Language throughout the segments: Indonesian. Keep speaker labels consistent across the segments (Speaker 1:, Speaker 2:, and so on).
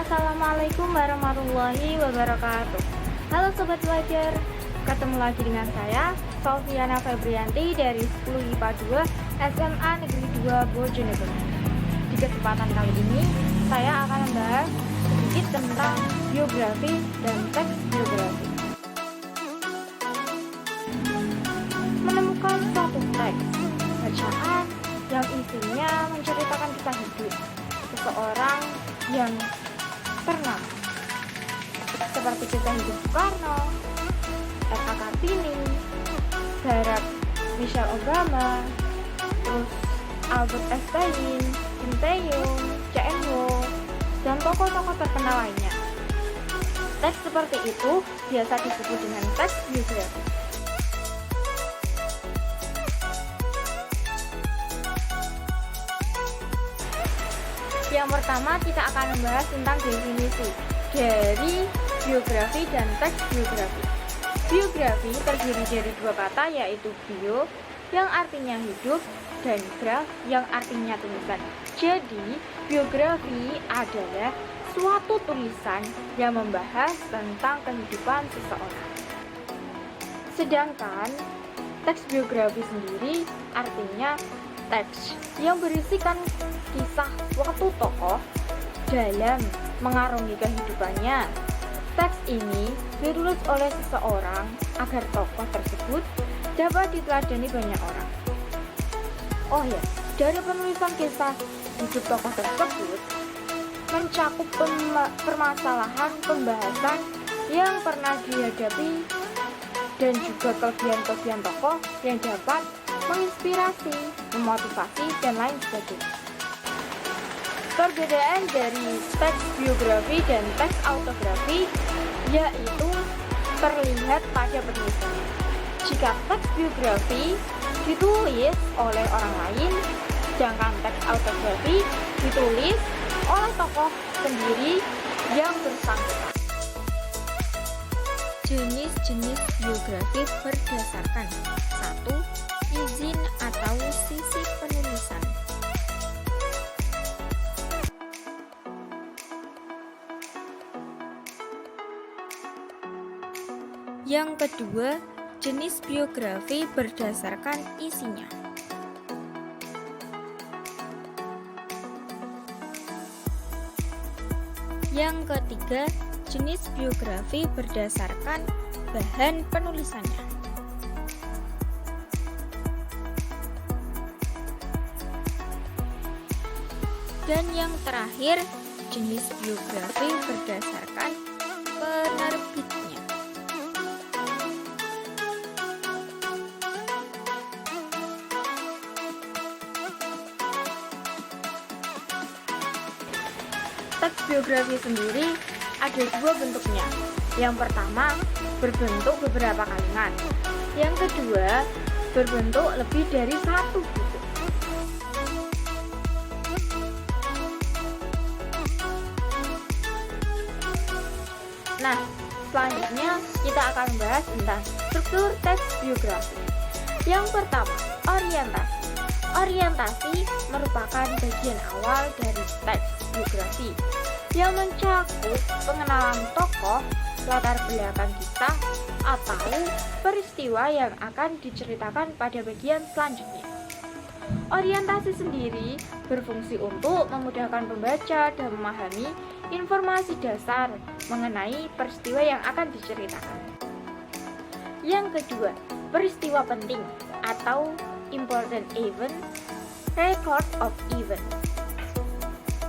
Speaker 1: Assalamualaikum warahmatullahi wabarakatuh. Halo Sobat Belajar, ketemu lagi dengan saya Sofiana Febrianti dari 10 IPA 2 SMA Negeri 2 Bojonegoro. Di kesempatan kali ini saya akan membahas sedikit tentang biografi dan teks biografi. Menemukan suatu teks bacaan yang isinya menceritakan kisah hidup seseorang yang pernah, seperti kisah hidup Soekarno, R.A. Kartini, Barack Michelle Obama, terus Albert Einstein, Kim Tae-yong, C.N. Wo, dan tokoh-tokoh terkenal lainnya. Teks seperti itu biasa disebut dengan teks biografi. Yang pertama kita akan membahas tentang definisi dari biografi dan teks biografi. Biografi terdiri dari dua kata, yaitu bio yang artinya hidup dan graf yang artinya tulisan. Jadi biografi adalah suatu tulisan yang membahas tentang kehidupan seseorang. Sedangkan teks biografi sendiri artinya teks yang berisikan kisah suatu tokoh dalam mengarungi kehidupannya. Teks ini ditulis oleh seseorang agar tokoh tersebut dapat diteladani banyak orang. Oh ya, dari penulisan kisah hidup tokoh tersebut mencakup permasalahan pembahasan yang pernah dihadapi dan juga kelebihan-kelebihan tokoh yang dapat menginspirasi, memotivasi, dan lain sebagainya. Perbedaan dari teks biografi dan teks autografi yaitu terlihat pada penulisannya. Jika teks biografi ditulis oleh orang lain, sedangkan teks autografi ditulis oleh tokoh sendiri yang bersangkutan. Jenis-jenis biografi berdasarkan 1. Izin atau sisi penulisan. Yang kedua, jenis biografi berdasarkan isinya. Yang ketiga, jenis biografi berdasarkan bahan penulisannya. Dan yang terakhir, jenis biografi berdasarkan penerbitnya. Teks biografi sendiri ada dua bentuknya. Yang pertama, berbentuk beberapa kalimat. Yang kedua, berbentuk lebih dari satu buku. Nah, selanjutnya kita akan membahas tentang struktur teks biografi. Yang pertama, orientasi. Orientasi merupakan bagian awal dari teks biografi yang mencakup pengenalan tokoh, latar belakang kisah, atau peristiwa yang akan diceritakan pada bagian selanjutnya. Orientasi sendiri berfungsi untuk memudahkan pembaca dan memahami informasi dasar mengenai peristiwa yang akan diceritakan. Yang kedua, peristiwa penting atau important event, record of event.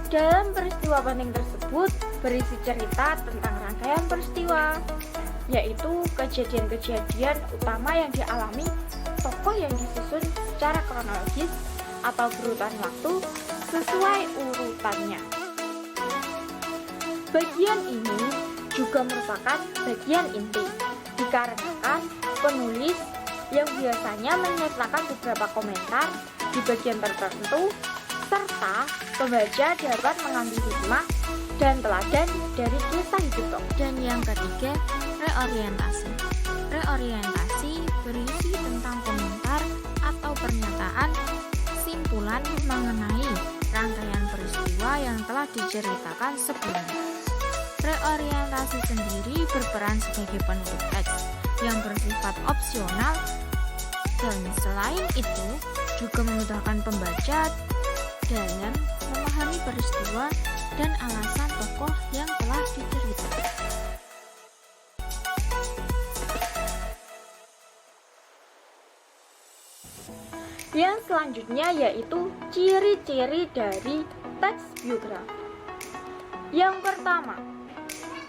Speaker 1: Dalam peristiwa penting tersebut berisi cerita tentang rangkaian peristiwa, yaitu kejadian-kejadian utama yang dialami tokoh yang disusun secara kronologis atau berurutan waktu sesuai urutannya. Bagian ini juga merupakan bagian inti, dikarenakan penulis yang biasanya menyertakan beberapa komentar di bagian tertentu, serta pembaca dapat mengambil hikmah dan teladan dari kisah hidup tokoh.
Speaker 2: Dan yang ketiga, reorientasi. Reorientasi berisi tentang komentar atau pernyataan simpulan mengenai rangkaian peristiwa yang telah diceritakan sebelumnya. Reorientasi sendiri berperan sebagai penutup teks yang bersifat opsional, dan selain itu juga memudahkan pembaca dalam memahami peristiwa dan alasan tokoh yang telah diceritakan.
Speaker 1: Yang selanjutnya yaitu ciri-ciri dari teks biografi. Yang pertama,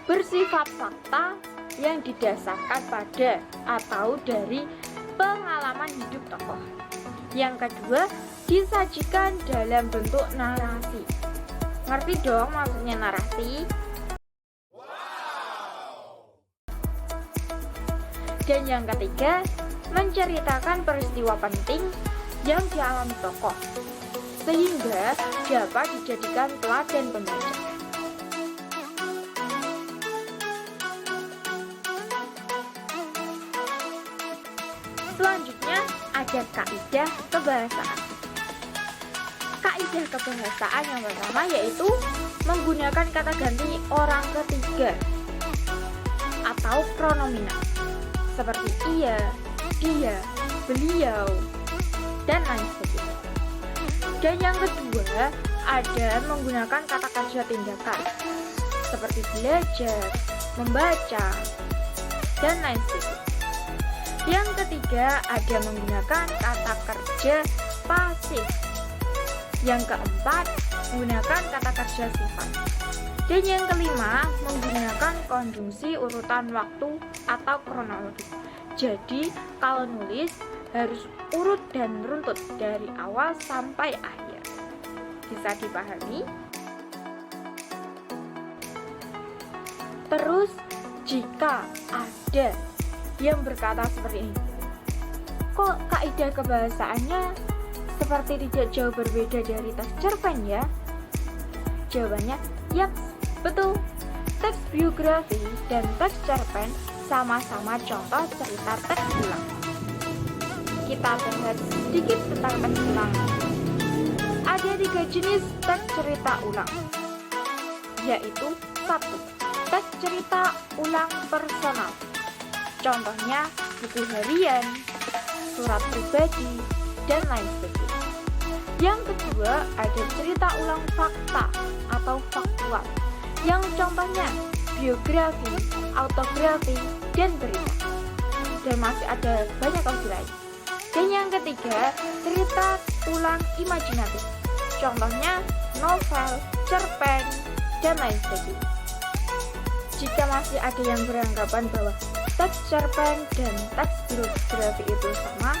Speaker 1: bersifat fakta yang didasarkan pada atau dari pengalaman hidup tokoh. Yang kedua, disajikan dalam bentuk narasi. Ngerti dong maksudnya narasi? Dan yang ketiga, menceritakan peristiwa penting yang dialami tokoh, sehingga dapat dijadikan teladan pembaca. Selanjutnya ada kaidah kebahasaan. Kaidah kebahasaan yang pertama yaitu menggunakan kata ganti orang ketiga atau pronominal seperti ia, dia, beliau, dan lain sebagainya. Dan yang kedua ada menggunakan kata kerja tindakan seperti belajar, membaca, dan lain sebagainya. Yang ketiga ada menggunakan kata kerja pasif. Yang keempat menggunakan kata kerja sifat. Dan yang kelima menggunakan konjungsi urutan waktu atau kronologis. Jadi kalau nulis harus urut dan runtut dari awal sampai akhir. Bisa dipahami? Terus jika ada yang berkata seperti ini, kok kaidah kebahasaannya seperti tidak jauh berbeda dari teks cerpen ya? Jawabannya, yap, betul. Teks biografi dan teks cerpen sama-sama contoh cerita teks ulang. Kita bahas sedikit tentang teks ulang. Ada 3 jenis teks cerita ulang, yaitu 1. Teks cerita ulang personal. Contohnya buku harian, surat pribadi, dan lain sebagainya. Yang kedua ada cerita ulang fakta atau faktual, yang contohnya biografi, autobiografi, dan berita. Dan masih ada banyak opsi lain. Dan yang ketiga cerita ulang imajinatif, contohnya novel, cerpen, dan lain sebagainya. Jika masih ada yang beranggapan bahwa teks cerpen dan teks biografi itu sama,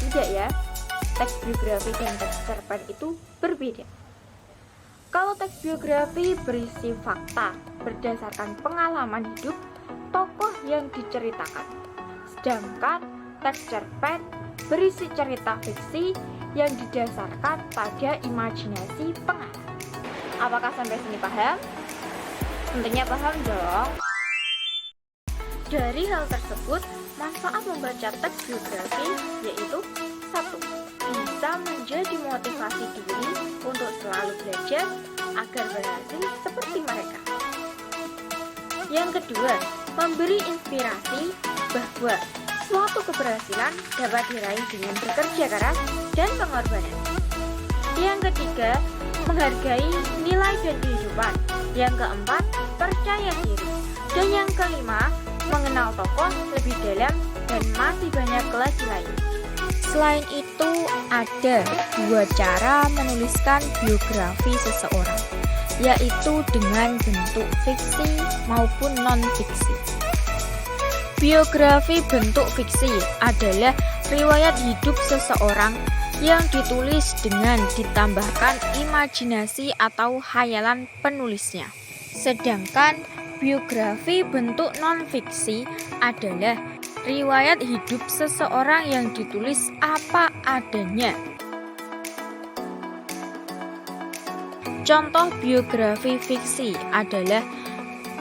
Speaker 1: tidak ya. Teks biografi dan teks cerpen itu berbeda. Kalau teks biografi berisi fakta berdasarkan pengalaman hidup tokoh yang diceritakan, sedangkan teks cerpen berisi cerita fiksi yang didasarkan pada imajinasi pengarang. Apakah sampai sini paham? Tentunya paham dong. Dari hal tersebut, manfaat membaca teks biografi yaitu 1. Bisa menjadi motivasi diri untuk selalu belajar agar berhasil seperti mereka. Yang kedua, memberi inspirasi bahwa suatu keberhasilan dapat diraih dengan bekerja keras dan pengorbanan. Yang ketiga, menghargai nilai dan kehidupan. Yang keempat, percaya diri. Dan yang kelima, mengenal tokoh lebih dalam dan masih banyak lagi lain.
Speaker 2: Selain itu, ada 2 cara menuliskan biografi seseorang, yaitu dengan bentuk fiksi maupun non-fiksi. Biografi bentuk fiksi adalah riwayat hidup seseorang yang ditulis dengan ditambahkan imajinasi atau khayalan penulisnya. Sedangkan Biografi bentuk non-fiksi adalah riwayat hidup seseorang yang ditulis apa adanya. Contoh biografi fiksi adalah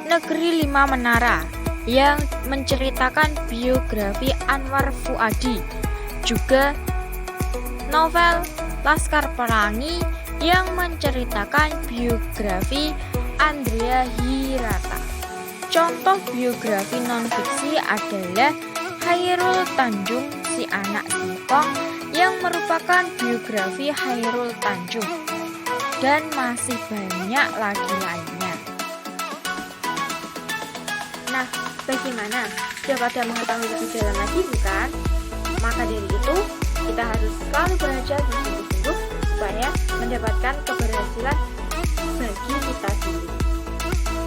Speaker 2: Negeri Lima Menara yang menceritakan biografi Anwar Fuadi, juga novel Laskar Pelangi yang menceritakan biografi Andrea Hirata. Contoh biografi non-fiksi adalah Chairul Tanjung, Si Anak Singkong yang merupakan biografi Chairul Tanjung, dan masih banyak lagi lainnya.
Speaker 1: Nah, bagaimana? Sudah pada mengetahui lebih dalam lagi, bukan? Maka dari itu, kita harus selalu belajar bersungguh-sungguh supaya mendapatkan keberhasilan bagi kita sendiri.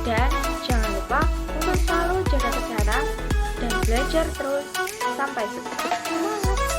Speaker 1: Dan jangan lupa untuk selalu jaga kesehatan dan belajar terus sampai sukses. Semangat!